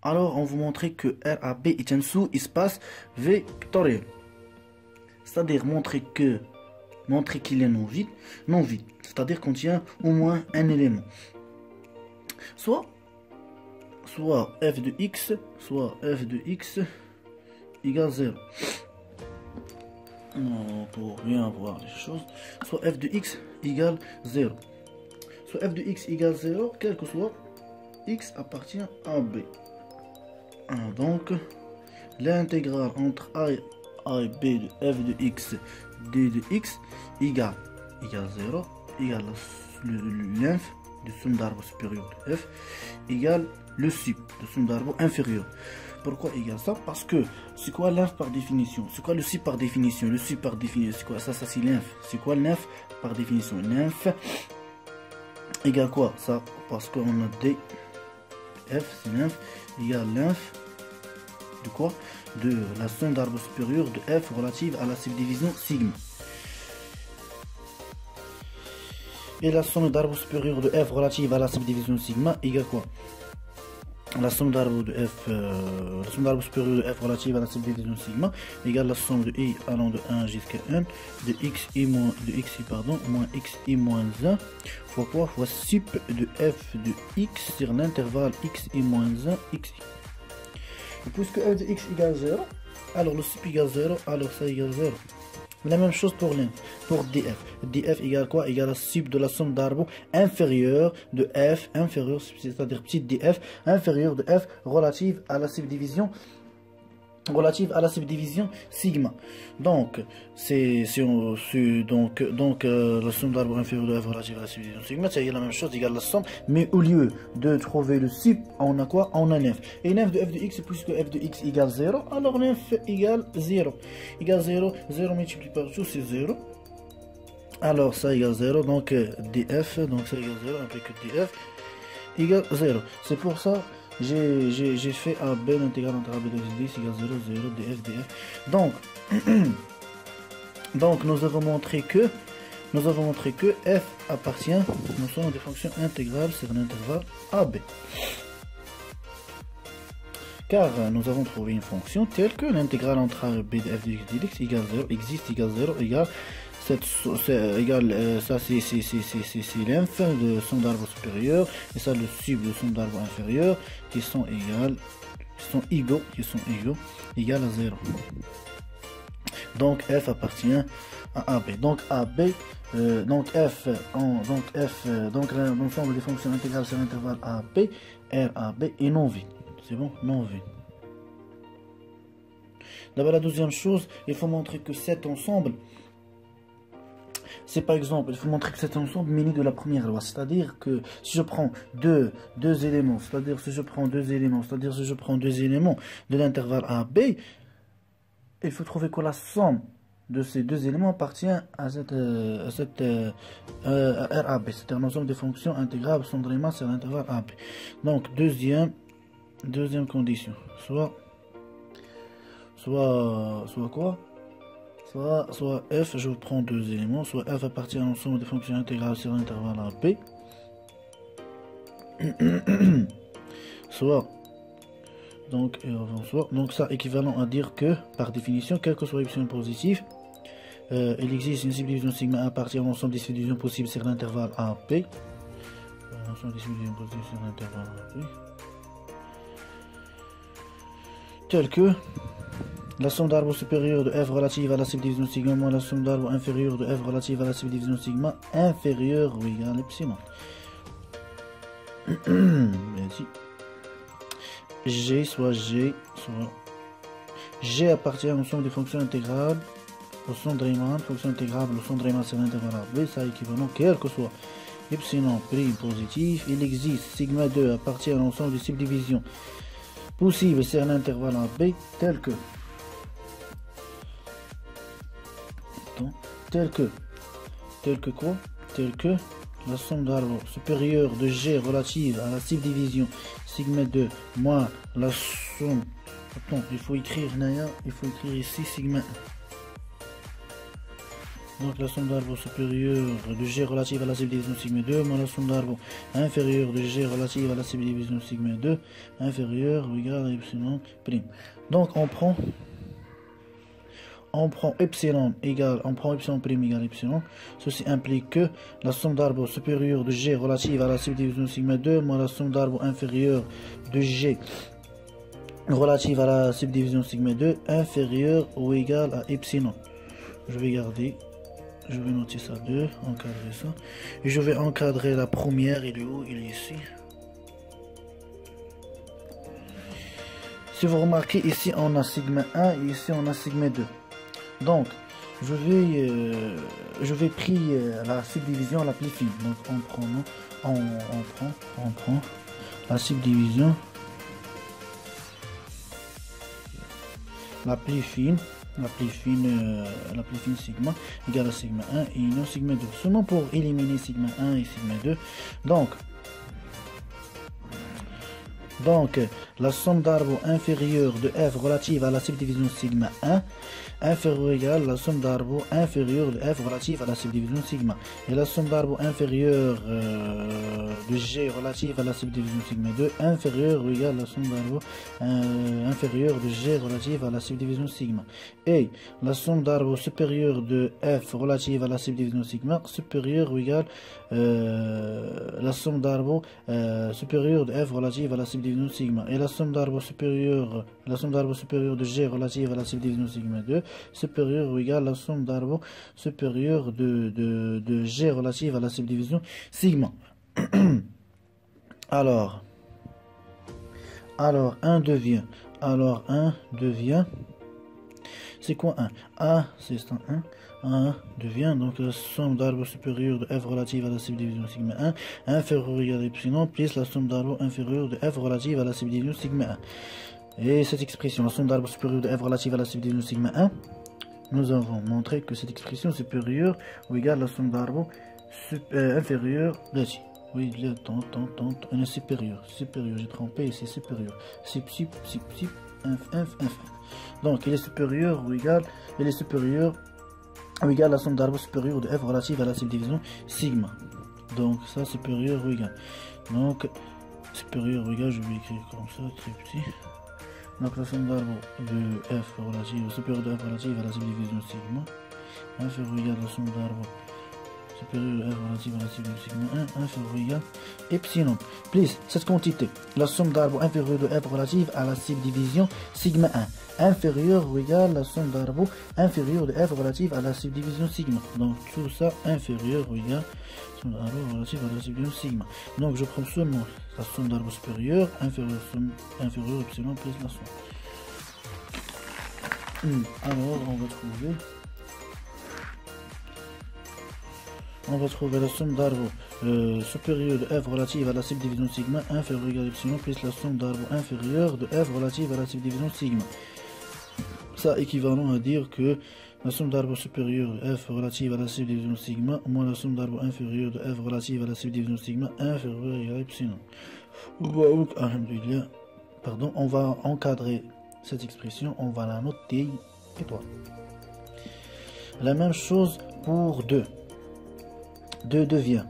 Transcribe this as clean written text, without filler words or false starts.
Alors, on vous montrer que RAB est un sous-espace vectoriel. C'est-à-dire montrer qu'il est non vide, c'est-à-dire contient au moins un élément. Soit f de x, égale 0. Pour bien voir les choses, soit f de x égale 0. Soit f de x égale 0, quel que soit x appartient à b. Donc, l'intégrale entre a et b de f de x d de x égale 0, égale l'inf de somme d'arbre supérieur de f égale le sup de somme d'arbre inférieur. Pourquoi égale ça? Parce que c'est quoi l'inf par définition? C'est quoi le sup par définition? Le sup par définition, c'est quoi ça? Ça c'est l'inf. C'est quoi l'inf par définition? L'inf égale quoi? Ça, parce qu'on a d f, c'est l'inf égale l'inf de quoi? De la somme d'arbre supérieur de f relative à la subdivision sigma. Et la somme d'arbre supérieur de f relative à la subdivision sigma égale quoi? La somme d'arbre de f, la somme d'arbre supérieur de f relative à la subdivision sigma égale la somme de i allant de 1 jusqu'à 1 de xi moins xi moins 1 fois quoi? Fois sup de f de x sur l'intervalle xi moins 1 xi. Et puisque f de x égale 0, alors le sup égale 0, alors ça égale 0. La même chose pour l'inf, pour df. df égale quoi? Égale la sup de la somme d'arbre inférieure de f, inférieure, c'est-à-dire petite df, inférieure de f relative à la subdivision sigma. Donc la somme d'arbre inférieure de f relative à la subdivision sigma, c'est la même chose, égale la somme, mais au lieu de trouver le sup, on a quoi? On a l'inf. Et l'inf de f de x, puisque f de x égale 0, alors l'inf égale 0. Égale 0, 0 multiplié par tout, c'est 0. Alors ça égale 0, donc df, donc ça égale 0, après que df égale 0. C'est pour ça j'ai fait AB, l'intégrale entre AB de x égale 0, 0, df. Donc nous avons montré que f appartient, nous sommes des fonctions intégrales sur l'intervalle AB. Car nous avons trouvé une fonction telle que l'intégrale entre a et b de f de x égale 0, existe égale 0, égale ça c'est l'inf de somme d'arbre supérieur et ça le sup de somme d'arbre inférieur qui sont égaux égale à 0. Donc f appartient à AB. Donc AB donc l'ensemble des fonctions intégrales sur l'intervalle AB, RAB est non vide. C'est bon, non vide. D'abord la deuxième chose, il faut montrer que cet ensemble, c'est par exemple, il faut montrer que cet ensemble muni de la première loi, c'est-à-dire que si je prends deux éléments, si je prends deux éléments de l'intervalle AB, il faut trouver que la somme de ces deux éléments appartient à RAB, c'est un ensemble de fonctions intégrables sans rayonnement sur l'intervalle AB. Donc deuxième condition, soit quoi? Soit f, je prends deux éléments, soit f appartient à l'ensemble des fonctions intégrales sur l'intervalle AB, soit donc ça équivalent à dire que par définition, quel que soit l'option positive, il existe une subdivision sigma à partir de l'ensemble des subdivisions possibles sur l'intervalle AB, tel que la somme d'arbre supérieur de f relative à la subdivision sigma moins la somme d'arbre inférieure de f relative à la subdivision sigma inférieure ou égale à epsilon. G appartient à l'ensemble des fonctions intégrales au son de Riemann, fonction intégrable au son de Riemann sur l'intervalle AB, ça équivalent quel que soit epsilon prime positif, il existe sigma 2 appartient à l'ensemble des subdivisions possibles sur l'intervalle AB tel que la somme d'arbre supérieure de G relative à la subdivision sigma 2 moins la somme, il faut écrire ici sigma 1. Donc la somme d'arbres supérieure de G relative à la subdivision sigma 2 moins la somme d'arbres inférieure de G relative à la subdivision sigma 2 inférieure ou égale à epsilon prime. Donc on prend epsilon égale, on prend epsilon prime égale epsilon. Ceci implique que la somme d'arbres supérieure de G relative à la subdivision sigma 2 moins la somme d'arbres inférieure de G relative à la subdivision sigma 2 inférieure ou égale à epsilon. Je vais garder, je vais noter ça 2, encadrer ça. Et je vais encadrer la première, il est où? Il est ici. Si vous remarquez, ici on a sigma 1 et ici on a sigma 2. Donc, je vais prendre la subdivision la plus fine. Donc, on prend la subdivision la plus fine sigma égale à sigma 1 et non sigma 2. Seulement pour éliminer sigma 1 et sigma 2. Donc, la somme d'arbres inférieure de f relative à la subdivision sigma 1 inférieure ou égale la somme d'arbres inférieure de f relative à la subdivision sigma. Et la somme d'arbres inférieure de g relative à la subdivision sigma 2 inférieure ou égale la somme d'arbres inférieure de g relative à la subdivision sigma. Et la somme d'arbres supérieure de f relative à la subdivision sigma supérieure ou égale la somme d'arbres supérieure de f relative à la subdivision sigma. Et la somme d'arbres supérieure de g relative à la subdivision sigma 2 supérieure ou égale la somme d'arbres supérieure de g relative à la subdivision sigma. Alors 1 devient, c'est quoi 1? A, c'est 1 devient donc la somme d'arbres supérieure de f relative à la subdivision sigma 1 inférieure ou égale à epsilon plus la somme d'arbres inférieure de f relative à la subdivision sigma 1. Et cette expression, la somme d'arbres supérieure de f relative à la subdivision sigma 1, nous avons montré que cette expression supérieure ou égale à la somme d'arbres inférieure de t. Oui, on est supérieur, j'ai trompé ici, supérieur, donc il est supérieur ou égal, à la somme d'arbres supérieure de f relative à la subdivision sigma. Donc ça supérieur ou égal, donc supérieur ou égal, je vais écrire comme ça, très petit. Donc la somme d'arbres de f relative supérieure de f relative à la subdivision sigma inférieure ou égal à la somme d'arbres supérieur de f relative à la subdivision sigma 1 inférieur ou égal epsilon plus cette quantité, la somme d'arbres inférieure de f relative à la subdivision sigma 1 inférieure ou égal la somme d'arbres inférieure de f relative à la subdivision sigma. Donc tout ça inférieur ou égal somme d'arbres relative à la subdivision sigma. Donc je prends seulement la somme d'arbres supérieure inférieure epsilon plus la somme. Alors on va trouver la somme d'arbres supérieure de f relative à la subdivision sigma inférieure ou égale à epsilon plus la somme d'arbres inférieure de f relative à la subdivision sigma. Ça équivalent à dire que la somme d'arbres supérieure de f relative à la subdivision sigma moins la somme d'arbres inférieure de f relative à la subdivision sigma inférieure ou égale à epsilon. Pardon, on va encadrer cette expression, on va la noter étoile. La même chose pour 2. 2 devient